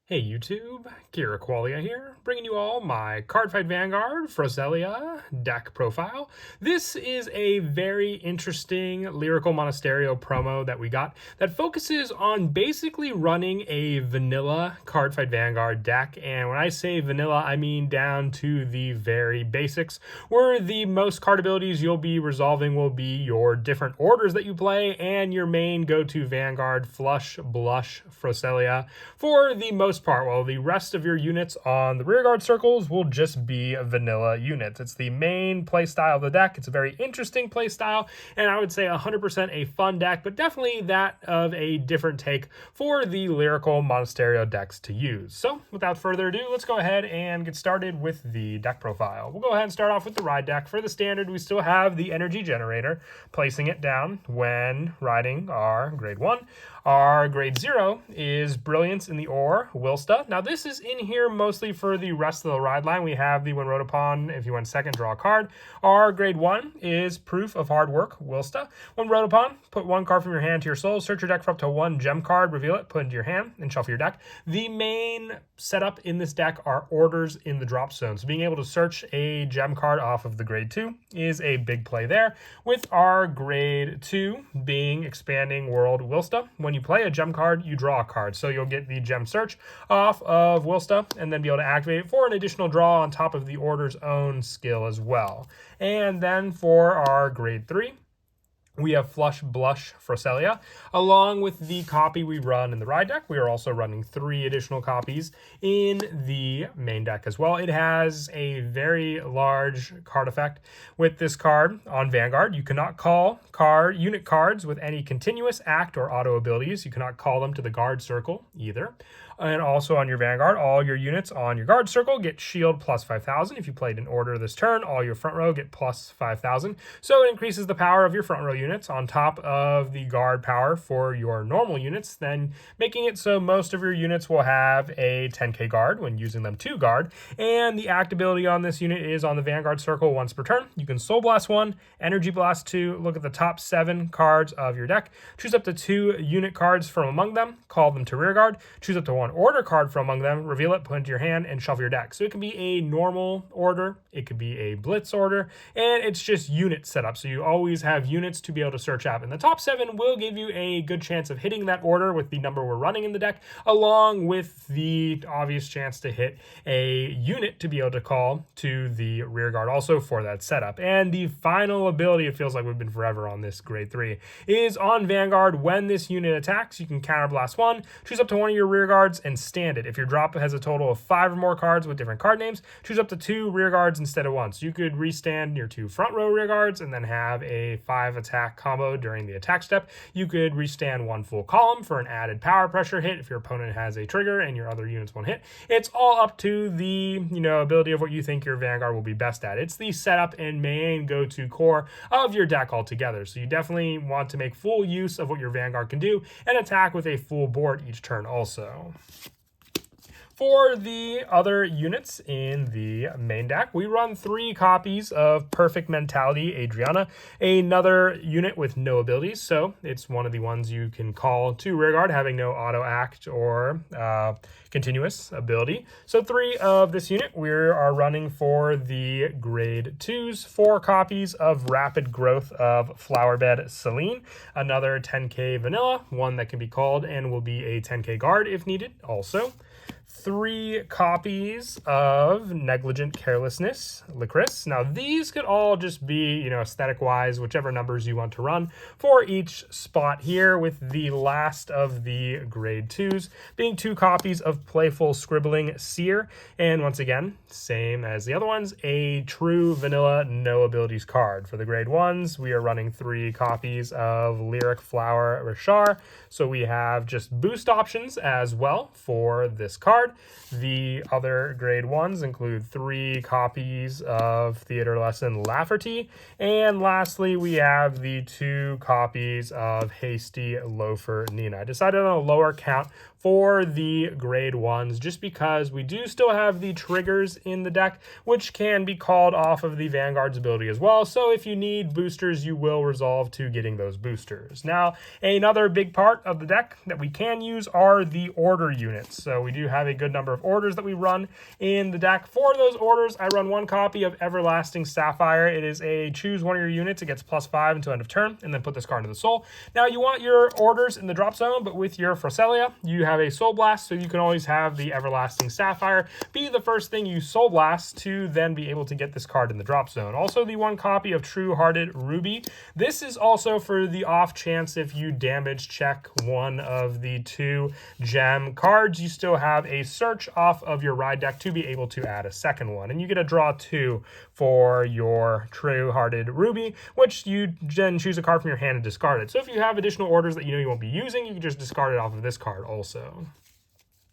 Hey YouTube, Kira Qualia here, bringing you all my Cardfight Vanguard Froselia deck profile. This is a very interesting Lyrical Monasterio promo that we got that focuses on basically running a vanilla Cardfight Vanguard deck. And when I say vanilla, I mean down to the very basics, where the most card abilities you'll be resolving will be your different orders that you play and your main go-to Vanguard Flush Blush Froselia for the most part, while the rest of your units on the rearguard circles will just be vanilla units. It's the main playstyle of the deck. It's a very interesting playstyle, and I would say 100% a fun deck, but definitely that of a different take for the Lyrical Monasterio decks to use. So without further ado, let's go ahead and get started with the deck profile. We'll go ahead and start off with the ride deck. For the standard, we still have the energy generator, placing it down when riding our grade 1. Our grade 0 is Brilliance in the Ore, Wilsta. Now this is in here mostly for the rest of the ride line. We have the when rode upon, if you went second, draw a card. Our grade 1 is Proof of Hard Work, Wilsta. When rode upon, put one card from your hand to your soul, search your deck for up to one gem card, reveal it, put it into your hand, and shuffle your deck. The main setup in this deck are orders in the drop zone. So being able to search a gem card off of the grade 2 is a big play there, with our grade 2 being Expanding World, Wilsta. When you play a gem card, you draw a card. So you'll get the gem search off of Wilsta and then be able to activate it for an additional draw on top of the order's own skill as well. And then for our grade 3, we have Flush Blush Froselia. Along with the copy we run in the ride deck, we are also running 3 additional copies in the main deck as well. It has a very large card effect with this card on Vanguard. You cannot call unit cards with any continuous act or auto abilities. You cannot call them to the guard circle either. And also on your Vanguard, all your units on your guard circle get shield plus 5,000. If you played in order this turn, all your front row get plus 5,000. So it increases the power of your front row units on top of the guard power for your normal units, then making it so most of your units will have a 10k guard when using them to guard. And the act ability on this unit is on the Vanguard circle once per turn. You can Soul Blast 1, Energy Blast 2, look at the top 7 cards of your deck, choose up to 2 unit cards from among them, call them to rearguard, choose up to 1 order card from among them, reveal it, put it into your hand, and shuffle your deck. So it can be a normal order, it could be a Blitz order, and it's just unit setup. So you always have units to be able to search out. And the top 7 will give you a good chance of hitting that order with the number we're running in the deck, along with the obvious chance to hit a unit to be able to call to the rearguard also for that setup. And the final ability, it feels like we've been forever on this grade 3, is on Vanguard. When this unit attacks, you can counterblast 1, choose up to 1 of your rearguards, and stand it. If your drop has a total of 5 or more cards with different card names, choose up to 2 rear guards instead of 1. So you could restand your 2 front row rear guards and then have a 5 attack combo during the attack step. You could restand 1 full column for an added power pressure hit if your opponent has a trigger and your other units won't hit. It's all up to the ability of what you think your Vanguard will be best at. It's the setup and main go-to core of your deck altogether. So you definitely want to make full use of what your Vanguard can do and attack with a full board each turn also. For the other units in the main deck, we run 3 copies of Perfect Mentality Adriana, another unit with no abilities, so it's one of the ones you can call to rearguard, having no auto act or continuous ability. So 3 of this unit we are running for the grade 2s, 4 copies of Rapid Growth of Flowerbed Celine, another 10k vanilla, one that can be called and will be a 10k guard if needed also. 3 copies of Negligent Carelessness, Licorice. Now, these could all just be, aesthetic-wise, whichever numbers you want to run for each spot here, with the last of the grade 2s being 2 copies of Playful Scribbling Seer. And once again, same as the other ones, a true vanilla no abilities card. For the grade 1s, we are running 3 copies of Lyric Flower Rashar. So we have just boost options as well for this card. The other grade 1s include 3 copies of Theater Lesson Lafferty. And lastly, we have the 2 copies of Hasty Loafer Nina. I decided on a lower count for the grade 1s, just because we do still have the triggers in the deck, which can be called off of the Vanguard's ability as well. So if you need boosters, you will resolve to getting those boosters. Now, another big part of the deck that we can use are the order units. So we do have a good number of orders that we run in the deck. For those orders, I run 1 copy of Everlasting Sapphire. It is a choose one of your units. It gets +5 until end of turn, and then put this card into the soul. Now, you want your orders in the drop zone, but with your Froselia, you have a Soul Blast, so you can always have the Everlasting Sapphire be the first thing you Soul Blast to then be able to get this card in the drop zone. Also, the 1 copy of True Hearted Ruby. This is also for the off chance if you damage check one of the 2 gem cards, you still have a search off of your ride deck to be able to add a second one. And you get a draw 2 for your True Hearted Ruby, which you then choose a card from your hand and discard it. So if you have additional orders that you know you won't be using, you can just discard it off of this card also.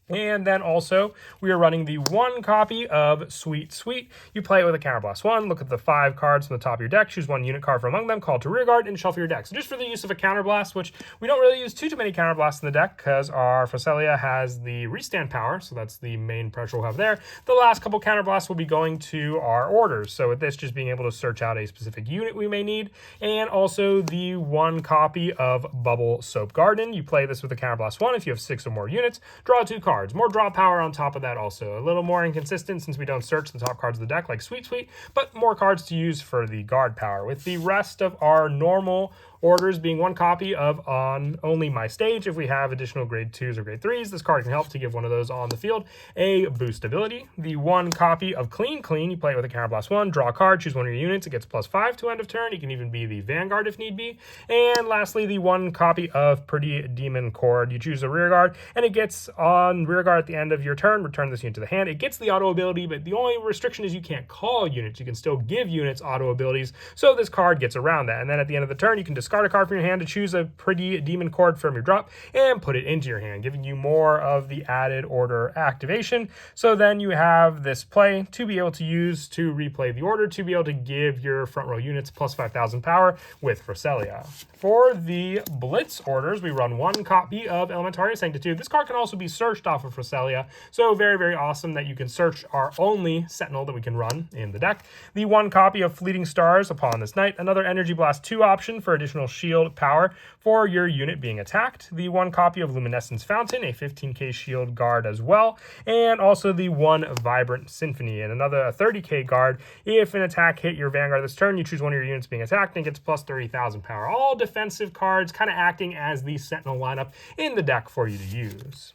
And then also, we are running the 1 copy of Sweet Sweet. You play it with a Counterblast 1, look at the 5 cards from the top of your deck, choose 1 unit card from among them, call it to rearguard, and shuffle your deck. So just for the use of a Counterblast, which we don't really use too many Counterblasts in the deck, because our Froselia has the restand power, so that's the main pressure we'll have there. The last couple Counterblasts will be going to our orders, so with this just being able to search out a specific unit we may need, and also the 1 copy of Bubble Soap Garden. You play this with a Counterblast 1 if you have 6 or more units, draw 2 cards. More draw power on top of that also. A little more inconsistent since we don't search the top cards of the deck like Sweet Sweet, but more cards to use for the guard power. With the rest of our normal orders being 1 copy of On Only My Stage. If we have additional grade 2s or grade 3s, this card can help to give one of those on the field a boost ability. The 1 copy of Clean Clean, you play it with a Counterblast 1, draw a card, choose one of your units, it gets +5 to end of turn. It can even be the Vanguard if need be. And lastly, the 1 copy of Pretty Demon Cord. You choose a rearguard, and it gets on rearguard at the end of your turn. Return this unit to the hand. It gets the auto ability, but the only restriction is you can't call units. You can still give units auto abilities, so this card gets around that. And then at the end of the turn, you can discard a card from your hand to choose a Pretty Demon Cord from your drop and put it into your hand, giving you more of the added order activation. So then you have this play to be able to use to replay the order, to be able to give your front row units +5,000 power with Froselia. For the Blitz orders, we run 1 copy of Elementaria Sanctitude. This card can also be searched off of Froselia, so very, very awesome that you can search our only Sentinel that we can run in the deck. The 1 copy of Fleeting Stars upon this night, another Energy Blast 2 option for additional shield power for your unit being attacked. The 1 copy of Luminescence Fountain, a 15k shield guard as well, and also the 1 Vibrant Symphony, and another 30k guard. If an attack hit your Vanguard this turn, you choose one of your units being attacked and it gets +30,000 power. All defensive cards kind of acting as the Sentinel lineup in the deck for you to use.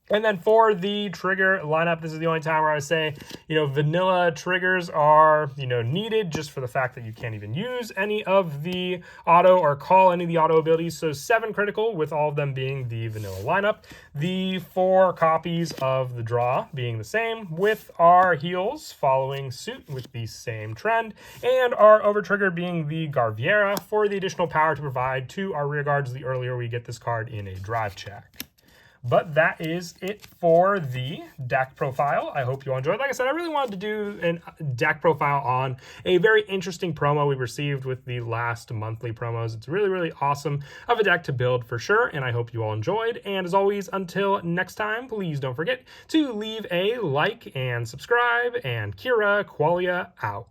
And then for the trigger lineup, this is the only time where I would say, vanilla triggers are, needed just for the fact that you can't even use any of the auto or call any of the auto abilities. So 7 critical with all of them being the vanilla lineup. The 4 copies of the draw being the same, with our heals following suit with the same trend, and our over trigger being the Garviera for the additional power to provide to our rear guards the earlier we get this card in a drive check. But that is it for the deck profile. I hope you all enjoyed. Like I said, I really wanted to do a deck profile on a very interesting promo we received with the last monthly promos. It's really, really awesome of a deck to build for sure, and I hope you all enjoyed. And as always, until next time, please don't forget to leave a like and subscribe, and Kira Qualia out.